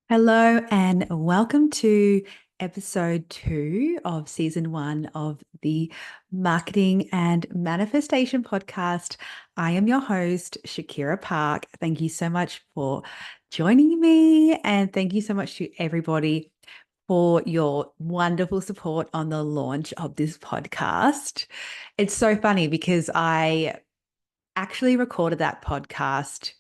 Hello and welcome to episode 2 of season 1 of the Marketing and Manifestation podcast. I am your host, Shakira Park. Thank you so much for joining me, and thank you so much to everybody for your wonderful support on the launch of this podcast. It's so funny because I actually recorded that podcast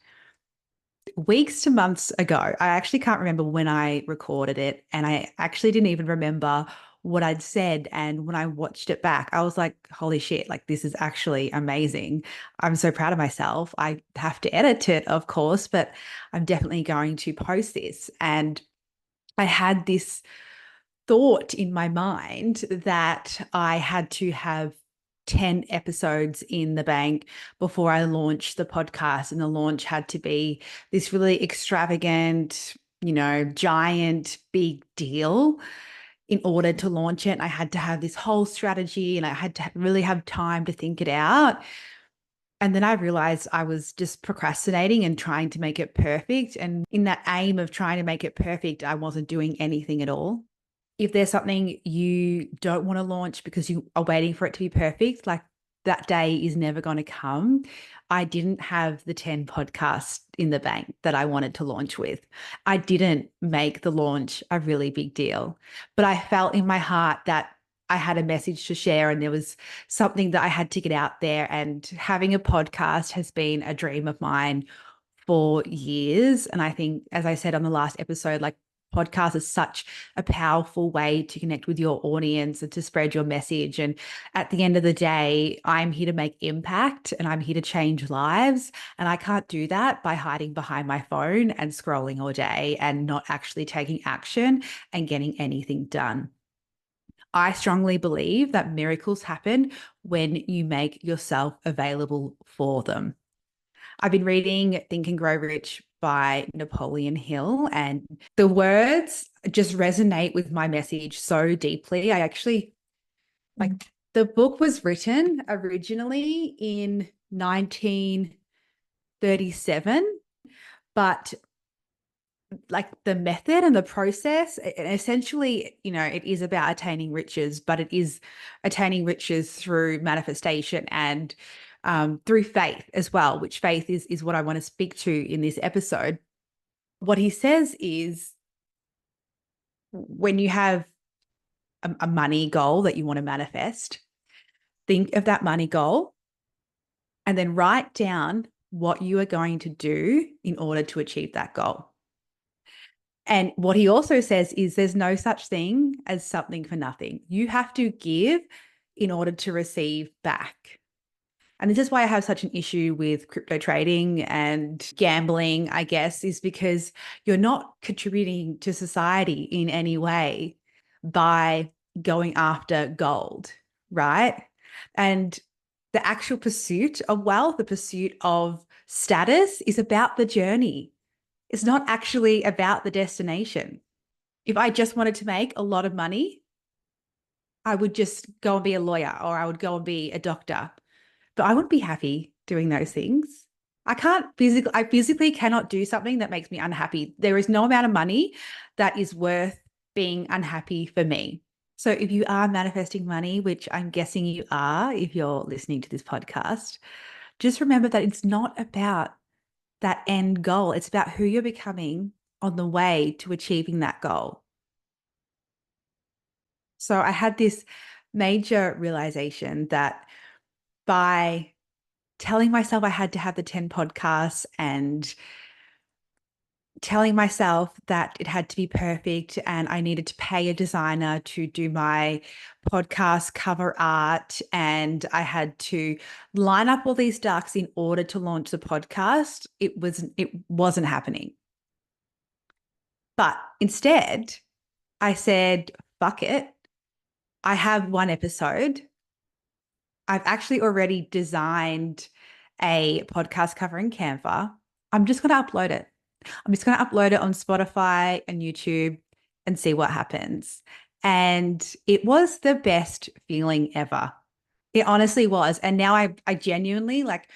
weeks to months ago. I actually can't remember when I recorded it, and I actually didn't even remember what I'd said. And when I watched it back, I was like, holy shit, like this is actually amazing. I'm so proud of myself. I have to edit it, of course, but I'm definitely going to post this. And I had this thought in my mind that I had to have 10 episodes in the bank before I launched the podcast. And the launch had to be this really extravagant, giant, big deal in order to launch it. I had to have this whole strategy and I had to really have time to think it out. And then I realized I was just procrastinating and trying to make it perfect. And in that aim of trying to make it perfect, I wasn't doing anything at all. If there's something you don't want to launch because you are waiting for it to be perfect, like that day is never going to come. I didn't have the 10 podcasts in the bank that I wanted to launch with. I didn't make the launch a really big deal, but I felt in my heart that I had a message to share and there was something that I had to get out there. And having a podcast has been a dream of mine for years. And I think, as I said on the last episode, like podcast is such a powerful way to connect with your audience and to spread your message. And at the end of the day, I'm here to make impact and I'm here to change lives. And I can't do that by hiding behind my phone and scrolling all day and not actually taking action and getting anything done. I strongly believe that miracles happen when you make yourself available for them. I've been reading Think and Grow Rich by Napoleon Hill, and the words just resonate with my message so deeply. I actually, like, the book was written originally in 1937, but like the method and the process, and essentially, it is about attaining riches, but it is attaining riches through manifestation and through faith as well, which faith is what I want to speak to in this episode. What he says is when you have a money goal that you want to manifest, think of that money goal and then write down what you are going to do in order to achieve that goal. And what he also says is there's no such thing as something for nothing. You have to give in order to receive back. And this is why I have such an issue with crypto trading and gambling, I guess, is because you're not contributing to society in any way by going after gold, right? And the actual pursuit of wealth, the pursuit of status is about the journey. It's not actually about the destination. If I just wanted to make a lot of money, I would just go and be a lawyer or I would go and be a doctor. But I wouldn't be happy doing those things. I physically cannot do something that makes me unhappy. There is no amount of money that is worth being unhappy for me. So if you are manifesting money, which I'm guessing you are if you're listening to this podcast, just remember that it's not about that end goal. It's about who you're becoming on the way to achieving that goal. So I had this major realization that by telling myself I had to have the 10 podcasts and telling myself that it had to be perfect and I needed to pay a designer to do my podcast cover art and I had to line up all these ducks in order to launch the podcast, it wasn't happening. But instead, I said, fuck it. I have one episode. I've actually already designed a podcast cover in Canva. I'm just going to upload it. I'm just going to upload it on Spotify and YouTube and see what happens. And it was the best feeling ever. It honestly was. And now I genuinely, like,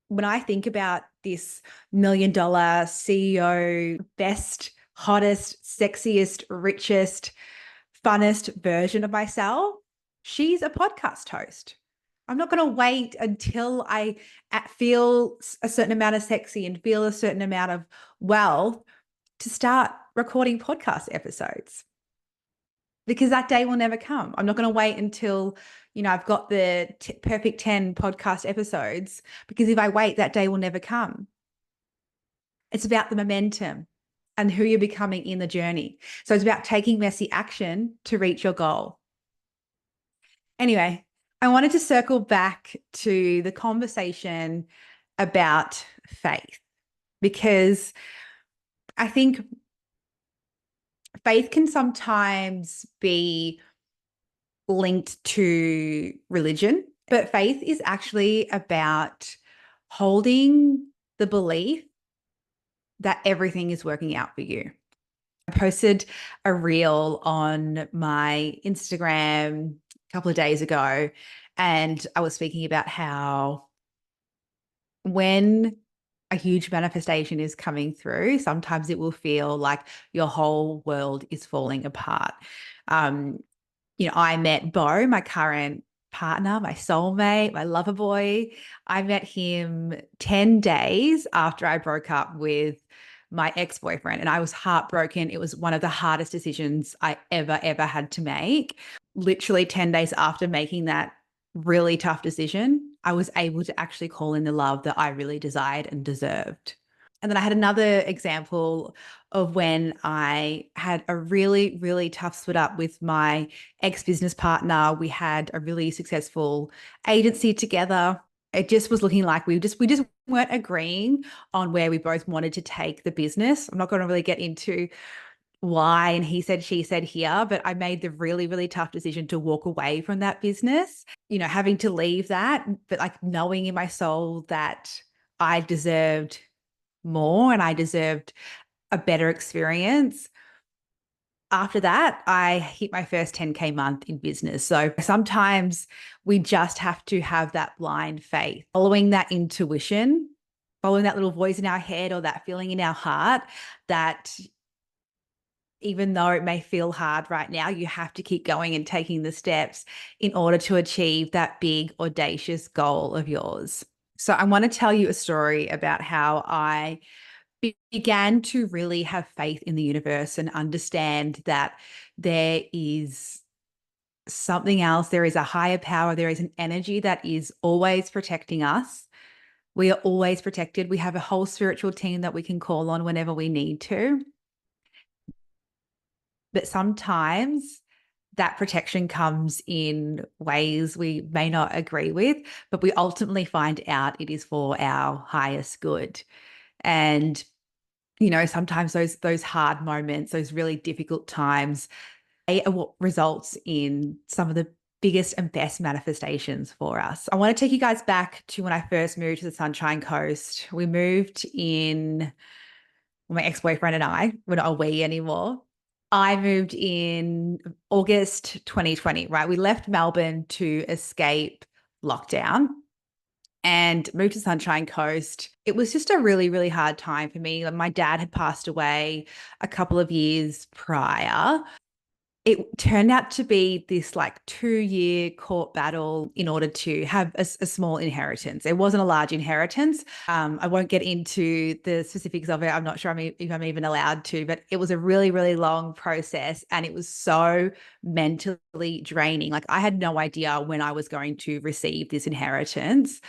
when I think about this $1 million CEO best hottest, sexiest, richest, funnest version of myself, she's a podcast host. I'm not going to wait until I feel a certain amount of sexy and feel a certain amount of wealth to start recording podcast episodes, because that day will never come. I'm not going to wait until, I've got the perfect 10 podcast episodes, because if I wait, that day will never come. It's about the momentum and who you're becoming in the journey. So it's about taking messy action to reach your goal. Anyway, I wanted to circle back to the conversation about faith, because I think faith can sometimes be linked to religion, but faith is actually about holding the belief that everything is working out for you. I posted a reel on my Instagram a couple of days ago, and I was speaking about how when a huge manifestation is coming through, sometimes it will feel like your whole world is falling apart. I met Bo, my current partner, my soulmate, my lover boy. I met him 10 days after I broke up with my ex-boyfriend, and I was heartbroken. It was one of the hardest decisions I ever had to make. Literally 10 days after making that really tough decision, I was able to actually call in the love that I really desired and deserved. And then I had another example of when I had a really, really tough split up with my ex-business partner. We had a really successful agency together. It just was looking like we just weren't agreeing on where we both wanted to take the business. I'm not going to really get into why and he said, she said here, but I made the really, really tough decision to walk away from that business, having to leave that, but like knowing in my soul that I deserved more and I deserved a better experience. After that, I hit my first 10K month in business. So sometimes we just have to have that blind faith, following that intuition, following that little voice in our head or that feeling in our heart that even though it may feel hard right now, you have to keep going and taking the steps in order to achieve that big, audacious goal of yours. So I want to tell you a story about how I began to really have faith in the universe and understand that there is something else. There is a higher power. There is an energy that is always protecting us. We are always protected. We have a whole spiritual team that we can call on whenever we need to. But sometimes that protection comes in ways we may not agree with, but we ultimately find out it is for our highest good. And sometimes those hard moments, those really difficult times, they are what results in some of the biggest and best manifestations for us. I want to take you guys back to when I first moved to the Sunshine Coast. We moved in, my ex-boyfriend and I, we're not a we anymore. I moved in August 2020, right? We left Melbourne to escape lockdown and moved to Sunshine Coast. It was just a really, really hard time for me. My dad had passed away a couple of years prior. It turned out to be this like 2-year court battle in order to have a small inheritance. It wasn't a large inheritance. I won't get into the specifics of it. I'm not sure if I'm even allowed to, but it was a really, really long process and it was so mentally draining. Like I had no idea when I was going to receive this inheritance.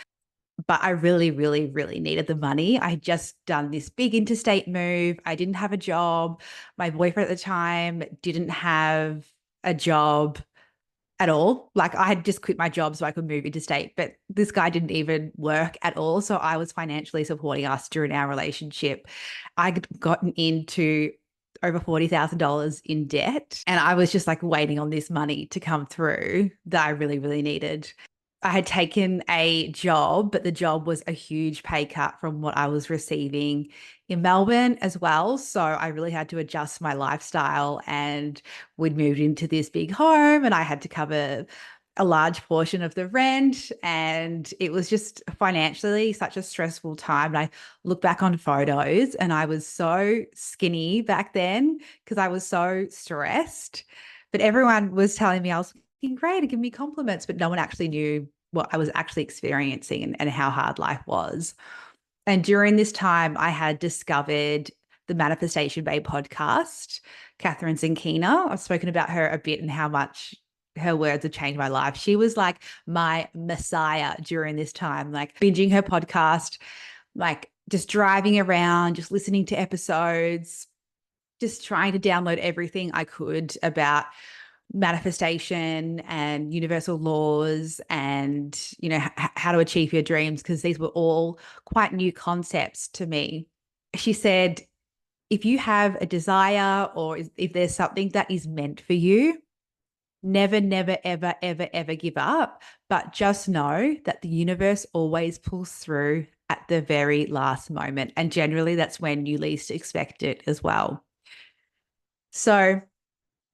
But I really, really, really needed the money. I had just done this big interstate move. I didn't have a job. My boyfriend at the time didn't have a job at all. Like I had just quit my job so I could move interstate, but this guy didn't even work at all. So I was financially supporting us during our relationship. I'd gotten into over $40,000 in debt. And I was just like waiting on this money to come through that I really, really needed. I had taken a job, but the job was a huge pay cut from what I was receiving in Melbourne as well. So I really had to adjust my lifestyle and we'd moved into this big home and I had to cover a large portion of the rent. And it was just financially such a stressful time. And I look back on photos and I was so skinny back then because I was so stressed. But everyone was telling me I was looking great and giving me compliments, but no one actually knew what I was actually experiencing and how hard life was. And during this time, I had discovered the Manifestation Bay podcast, Catherine Zinkina. I've spoken about her a bit and how much her words have changed my life. She was like my messiah during this time, like binging her podcast, like just driving around, just listening to episodes, just trying to download everything I could about manifestation and universal laws and how to achieve your dreams, because these were all quite new concepts to me. She said, if you have a desire or if there's something that is meant for you, never, never, ever, ever, ever give up, but just know that the universe always pulls through at the very last moment, and generally that's when you least expect it as well. So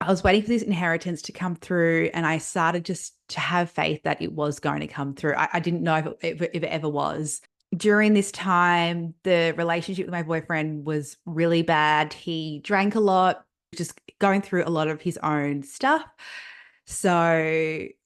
I was waiting for this inheritance to come through, and I started just to have faith that it was going to come through. I didn't know if it ever was. During this time, the relationship with my boyfriend was really bad. He drank a lot, just going through a lot of his own stuff. So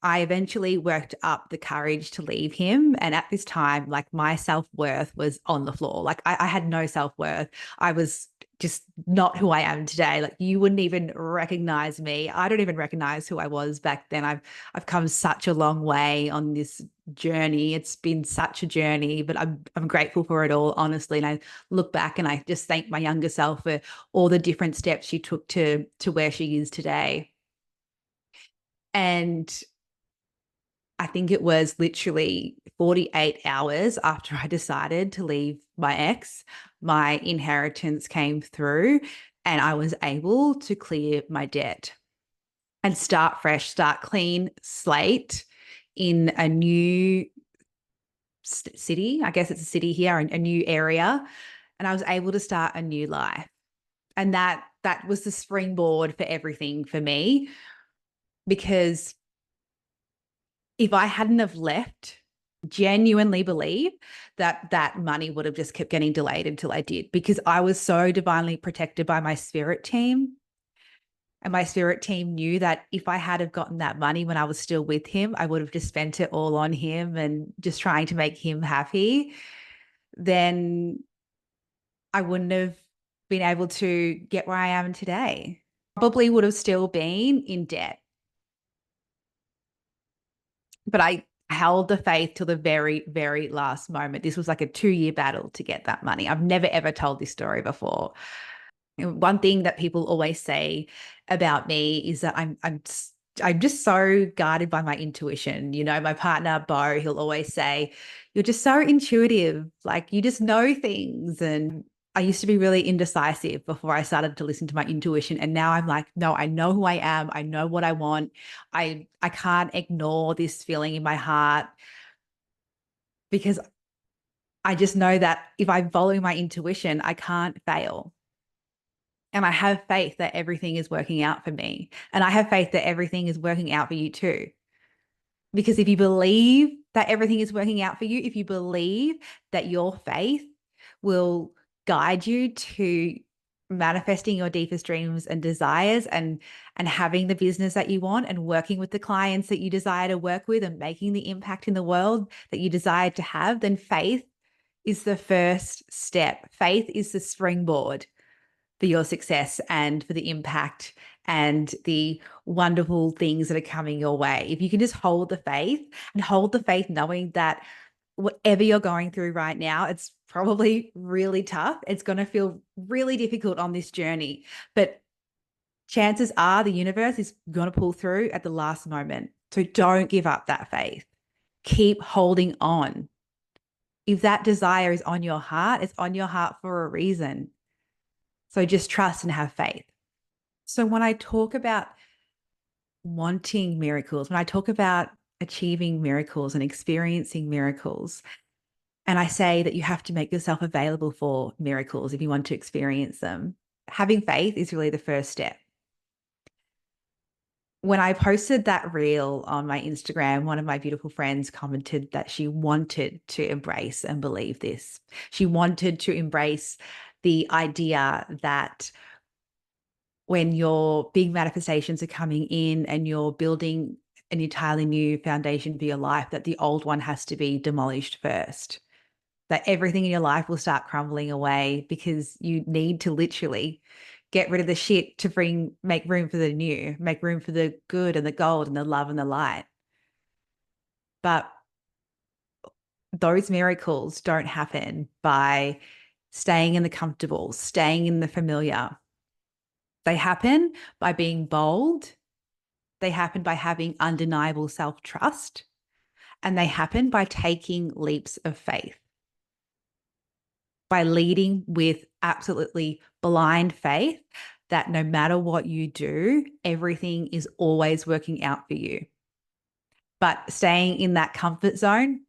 I eventually worked up the courage to leave him. And at this time, like my self-worth was on the floor. Like I had no self-worth. I was just not who I am today. Like you wouldn't even recognize me. I don't even recognize who I was back then. I've come such a long way on this journey. It's been such a journey, but I'm grateful for it all, honestly. And I look back and I just thank my younger self for all the different steps she took to where she is today. And I think it was literally 48 hours after I decided to leave my ex, my inheritance came through and I was able to clear my debt and start fresh, start clean slate in a new city. I guess it's a city here, a new area. And I was able to start a new life. And that was the springboard for everything for me, because if I hadn't have left, genuinely believe that that money would have just kept getting delayed until I did, because I was so divinely protected by my spirit team. And my spirit team knew that if I had have gotten that money when I was still with him, I would have just spent it all on him and just trying to make him happy. Then I wouldn't have been able to get where I am today. Probably would have still been in debt. But I held the faith till the very, very last moment. This was like a 2-year battle to get that money. I've never, ever told this story before. One thing that people always say about me is that I'm just so guided by my intuition. My partner, Bo, he'll always say, you're just so intuitive, like you just know things. And I used to be really indecisive before I started to listen to my intuition. And now I'm like, no, I know who I am. I know what I want. I can't ignore this feeling in my heart, because I just know that if I follow my intuition, I can't fail. And I have faith that everything is working out for me. And I have faith that everything is working out for you too. Because if you believe that everything is working out for you, if you believe that your faith will guide you to manifesting your deepest dreams and desires, and having the business that you want, and working with the clients that you desire to work with, and making the impact in the world that you desire to have, then faith is the first step. Faith is the springboard for your success and for the impact and the wonderful things that are coming your way. If you can just hold the faith, and hold the faith knowing that whatever you're going through right now, it's probably really tough. It's going to feel really difficult on this journey, but chances are the universe is going to pull through at the last moment. So don't give up that faith. Keep holding on. If that desire is on your heart, it's on your heart for a reason. So just trust and have faith. So when I talk about wanting miracles, when I talk about achieving miracles and experiencing miracles, and I say that you have to make yourself available for miracles if you want to experience them, having faith is really the first step. when I posted that reel on my Instagram, one of my beautiful friends commented that she wanted to embrace and believe this. She wanted to embrace the idea that when your big manifestations are coming in and you're building an entirely new foundation for your life, that the old one has to be demolished first. That everything in your life will start crumbling away because you need to literally get rid of the shit to make room for the new, make room for the good and the gold and the love and the light. But those miracles don't happen by staying in the comfortable, staying in the familiar. They happen by being bold. They happen by having undeniable self-trust. And they happen by taking leaps of faith, by leading with absolutely blind faith that no matter what you do, everything is always working out for you. But staying in that comfort zone,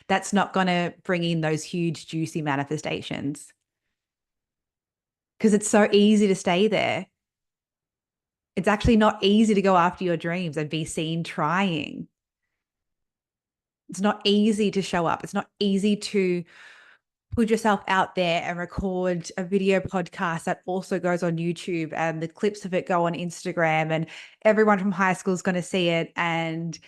that's not going to bring in those huge, juicy manifestations because it's so easy to stay there. It's actually not easy to go after your dreams and be seen trying. It's not easy to show up. It's not easy to put yourself out there and record a video podcast that also goes on YouTube, and the clips of it go on Instagram, and everyone from high school is going to see it. And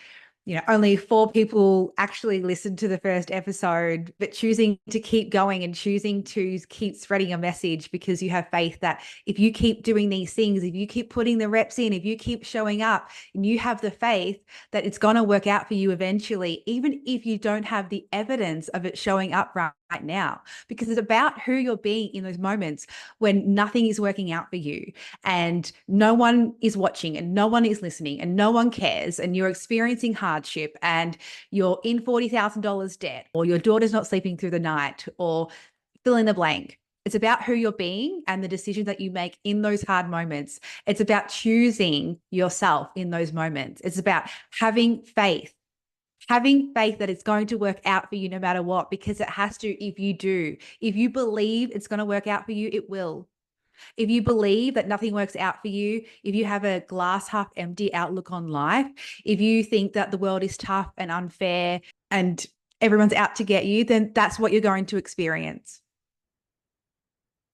only 4 people actually listened to the first episode, but choosing to keep going and choosing to keep spreading a message because you have faith that if you keep doing these things, if you keep putting the reps in, if you keep showing up, and you have the faith that it's going to work out for you eventually, even if you don't have the evidence of it showing up right now, because it's about who you're being in those moments when nothing is working out for you and no one is watching and no one is listening and no one cares, and you're experiencing hardship and you're in $40,000 debt, or your daughter's not sleeping through the night, or fill in the blank. It's about who you're being and the decisions that you make in those hard moments. It's about choosing yourself in those moments. It's about having faith that it's going to work out for you no matter what, because it has to. If you do, if you believe it's going to work out for you, it will. If you believe that nothing works out for you, if you have a glass half empty outlook on life, if you think that the world is tough and unfair and everyone's out to get you, then that's what you're going to experience.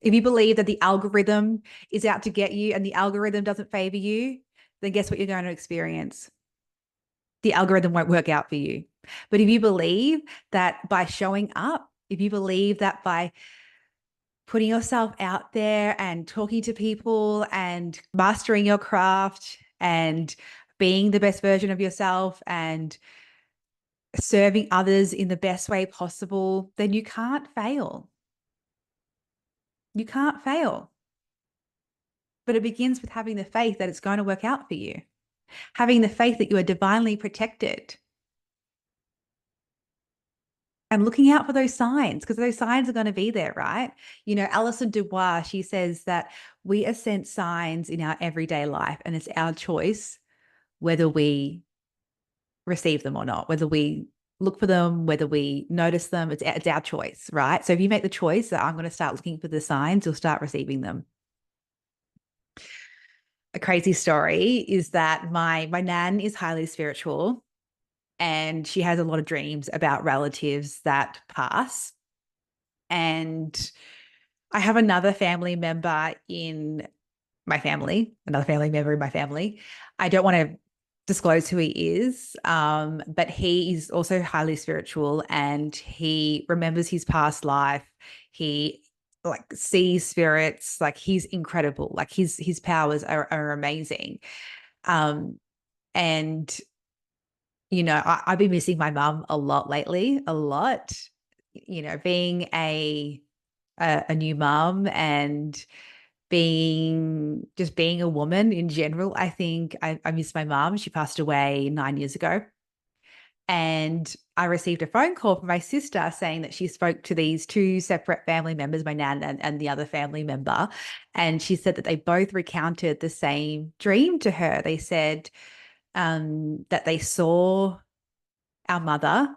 If you believe that the algorithm is out to get you and the algorithm doesn't favor you, then guess what you're going to experience? The algorithm won't work out for you. But if you believe that by showing up, if you believe that by putting yourself out there and talking to people and mastering your craft and being the best version of yourself and serving others in the best way possible, then you can't fail. You can't fail. But it begins with having the faith that it's going to work out for you, having the faith that you are divinely protected, and looking out for those signs, because those signs are going to be there, right? Alison Dubois, she says that we are sent signs in our everyday life, and it's our choice whether we receive them or not, whether we look for them, whether we notice them. It's our choice, right? So if you make the choice that I'm going to start looking for the signs, you'll start receiving them. A crazy story is that my nan is highly spiritual, and she has a lot of dreams about relatives that pass. And I have another family member in my family, I don't want to disclose who he is, but he is also highly spiritual, and he remembers his past life. He sees spirits. He's incredible. His powers are amazing. And I've been missing my mum a lot lately, a lot. Being a new mum and being a woman in general, I think I miss my mum. She passed away 9 years ago. And I received a phone call from my sister saying that she spoke to these 2 separate family members, my nan and the other family member. And she said that they both recounted the same dream to her. They said that they saw our mother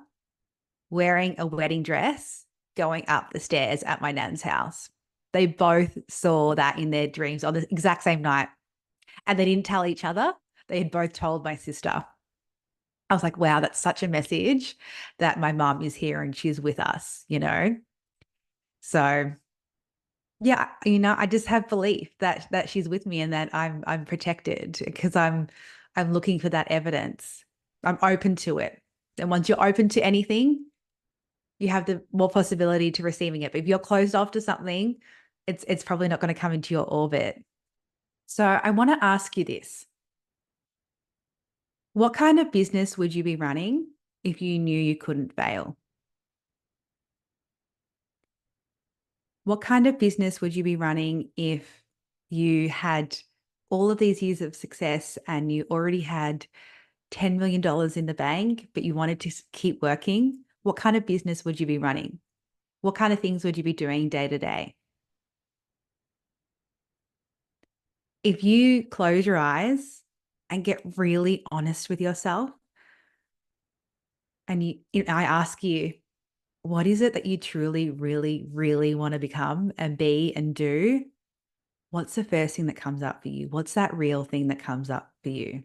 wearing a wedding dress going up the stairs at my nan's house. They both saw that in their dreams on the exact same night, and they didn't tell each other. They had both told my sister. I was like, wow, that's such a message that my mom is here and she's with us, you know? So yeah, I just have belief that she's with me and that I'm protected because I'm looking for that evidence. I'm open to it. And once you're open to anything, you have the more possibility to receiving it. But if you're closed off to something, it's probably not going to come into your orbit. So I want to ask you this. What kind of business would you be running if you knew you couldn't fail? What kind of business would you be running if you had all of these years of success and you already had $10 million in the bank, but you wanted to keep working? What kind of business would you be running? What kind of things would you be doing day to day? If you close your eyes and get really honest with yourself, and I ask you, what is it that you truly, really, really want to become and be and do? What's the first thing that comes up for you? What's that real thing that comes up for you?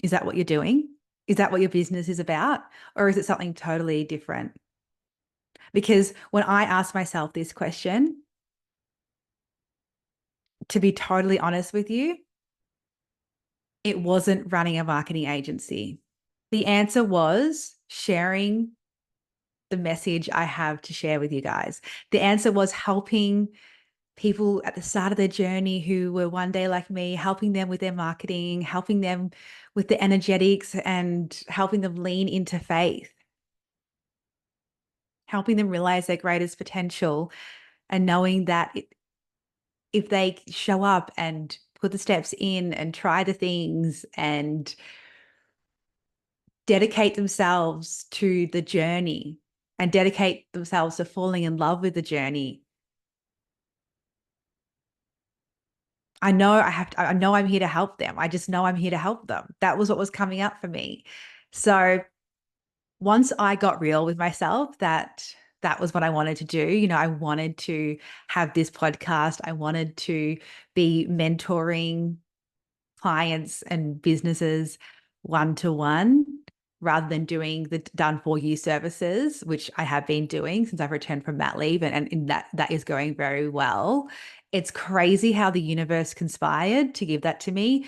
Is that what you're doing? Is that what your business is about? Or is it something totally different? Because when I ask myself this question, to be totally honest with you, it wasn't running a marketing agency. The answer was sharing the message I have to share with you guys. The answer was helping people at the start of their journey who were one day like me, helping them with their marketing, helping them with the energetics, and helping them lean into faith, helping them realize their greatest potential, and knowing that if they show up and put the steps in and try the things and dedicate themselves to the journey and dedicate themselves to falling in love with the journey, I know I'm here to help them. I just know I'm here to help them. That was what was coming up for me. So once I got real with myself, that was what I wanted to do. I wanted to have this podcast. I wanted to be mentoring clients and businesses one to one rather than doing the done for you services, which I have been doing since I've returned from mat leave, and that is going very well. It's crazy how the universe conspired to give that to me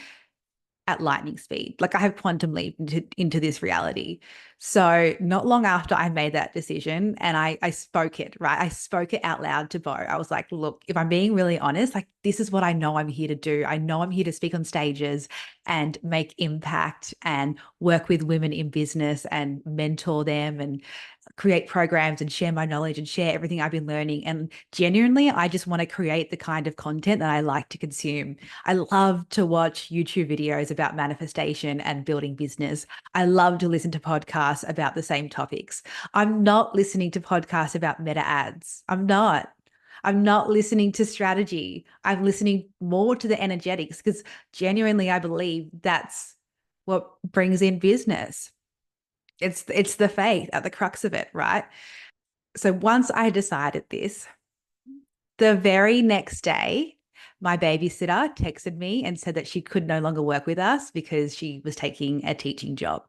at lightning speed. Like I have quantum leap into this reality. So not long after I made that decision and I spoke it, right? I spoke it out loud to Bo. I was like, look, if I'm being really honest, like this is what I know I'm here to do. I know I'm here to speak on stages and make impact and work with women in business and mentor them and create programs and share my knowledge and share everything I've been learning. And genuinely, I just want to create the kind of content that I like to consume. I love to watch YouTube videos about manifestation and building business. I love to listen to podcasts about the same topics. I'm not listening to podcasts about meta ads. I'm not. I'm not listening to strategy. I'm listening more to the energetics because genuinely, I believe that's what brings in business. It's the faith at the crux of it, right? So once I decided this, the very next day, my babysitter texted me and said that she could no longer work with us because she was taking a teaching job.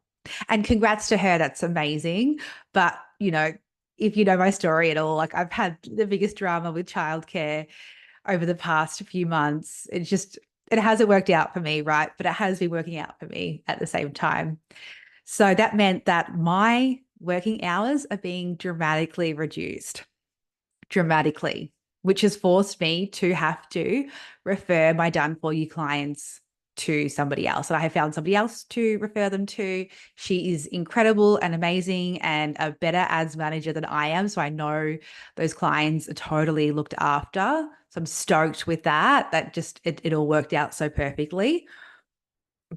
And congrats to her, that's amazing. But, if you know my story at all, like I've had the biggest drama with childcare over the past few months. It hasn't worked out for me, right? But it has been working out for me at the same time. So that meant that my working hours are being dramatically reduced, dramatically, which has forced me to have to refer my done for you clients to somebody else. And I have found somebody else to refer them to. She is incredible and amazing and a better ads manager than I am. So I know those clients are totally looked after. So I'm stoked with that. It all worked out so perfectly.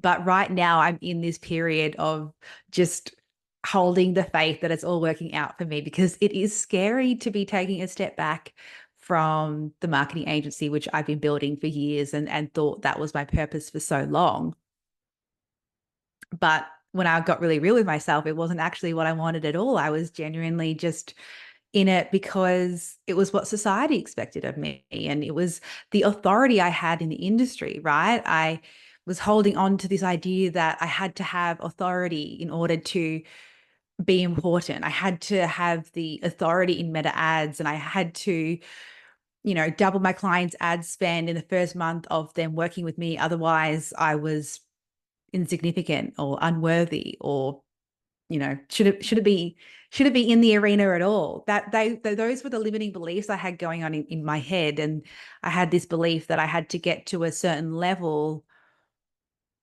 But right now I'm in this period of just holding the faith that it's all working out for me because it is scary to be taking a step back from the marketing agency, which I've been building for years and thought that was my purpose for so long. But when I got really real with myself, it wasn't actually what I wanted at all. I was genuinely just in it because it was what society expected of me. And it was the authority I had in the industry, right? I was holding on to this idea that I had to have authority in order to be important. I had to have the authority in meta ads, and I had to, double my clients' ad spend in the first month of them working with me. Otherwise, I was insignificant or unworthy, or should it be in the arena at all? Those were the limiting beliefs I had going on in my head. And I had this belief that I had to get to a certain level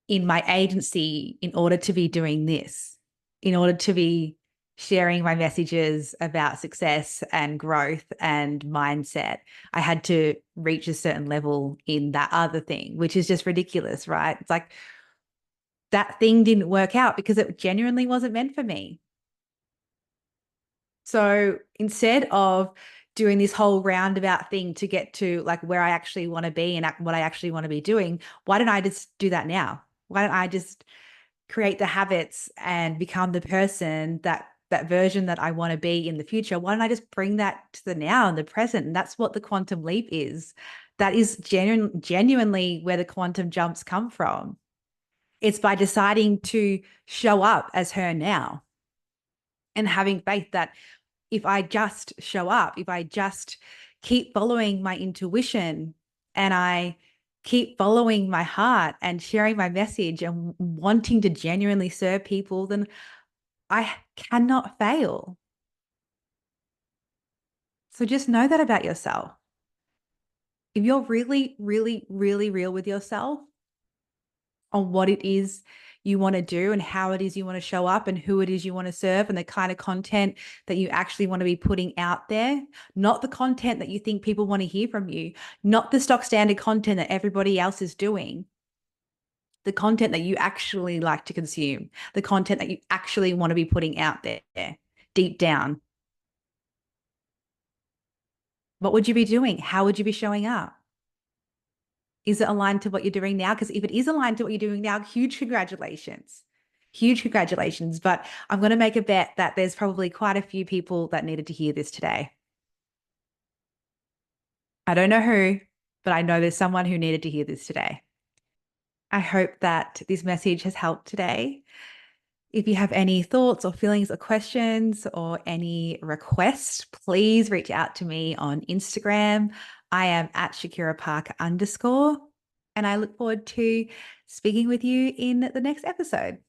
in my agency in order to be doing this, in order to be sharing my messages about success and growth and mindset. I had to reach a certain level in that other thing, which is just ridiculous, right? It's like that thing didn't work out because it genuinely wasn't meant for me. So instead of doing this whole roundabout thing to get to like where I actually want to be and what I actually want to be doing, why don't I just do that now? Why don't I just create the habits and become the person that version that I want to be in the future? Why don't I just bring that to the now and the present? And that's what the quantum leap is. That is genuinely where the quantum jumps come from. It's by deciding to show up as her now and having faith that if I just show up, if I just keep following my intuition and I keep following my heart and sharing my message and wanting to genuinely serve people, then I cannot fail. So just know that about yourself. If you're really, really, really real with yourself on what it is you want to do and how it is you want to show up and who it is you want to serve and the kind of content that you actually want to be putting out there, not the content that you think people want to hear from you, not the stock standard content that everybody else is doing, the content that you actually like to consume, the content that you actually want to be putting out there deep down. What would you be doing? How would you be showing up? Is it aligned to what you're doing now? Because if it is aligned to what you're doing now, huge congratulations. Huge congratulations. But I'm going to make a bet that there's probably quite a few people that needed to hear this today. I don't know who, but I know there's someone who needed to hear this today. I hope that this message has helped today. If you have any thoughts or feelings or questions or any requests, please reach out to me on Instagram. I am at Shakira Park _. And I look forward to speaking with you in the next episode.